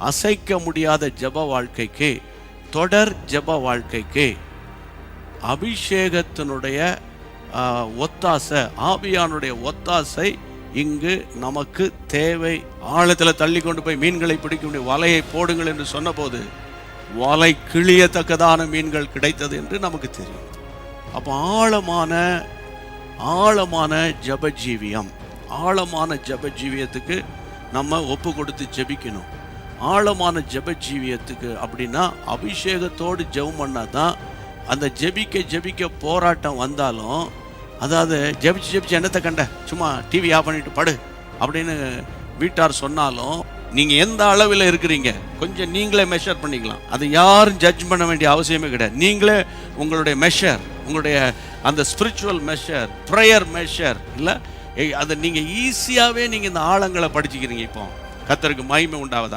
அசைக்க முடியாத ஜெப வாழ்க்கைக்கு, தொடர் ஜெப வாழ்க்கைக்கு அபிஷேகத்தினுடைய ஒத்தாசை, ஆவியானுடைய ஒத்தாசை இங்கு நமக்கு தேவை. ஆழத்தில் தள்ளி கொண்டு போய் மீன்களை பிடிக்க முடியும், வலையை போடுங்கள் என்று சொன்னபோது வலை கிழியத்தக்கதான மீன்கள் கிடைத்தது என்று நமக்கு தெரியும். அப்போ ஆழமான ஜபஜீவியம், ஆழமான ஜபஜீவியத்துக்கு நம்ம ஒப்பு கொடுத்து ஜெபிக்கணும். ஆழமான ஜபஜீவியத்துக்கு அப்படின்னா அபிஷேகத்தோடு ஜெபம் பண்ணால் தான் அந்த ஜெபிக்க போராட்டம் வந்தாலும், அதாவது ஜெபிச்சு என்னத்தை கண்ட, சும்மா டிவி ஆஃப் பண்ணிட்டு படு அப்படின்னு வீட்டார் சொன்னாலும் நீங்கள் எந்த அளவில் இருக்கிறீங்க கொஞ்சம் நீங்களே மெஷர் பண்ணிக்கலாம். அது யாரும் ஜட்ஜ் பண்ண வேண்டிய அவசியமே கிடையாது. நீங்களே உங்களுடைய மெஷர், உங்களுடைய அந்த ஸ்பிரிச்சுவல் மெஷர், ப்ரேயர் மெஷர் இல்லை, அதை நீங்கள் ஈஸியாகவே நீங்கள் இந்த ஆழங்களை படிச்சுக்கிறீங்க. இப்போ கர்த்தருக்கு மகிமை உண்டாவதா.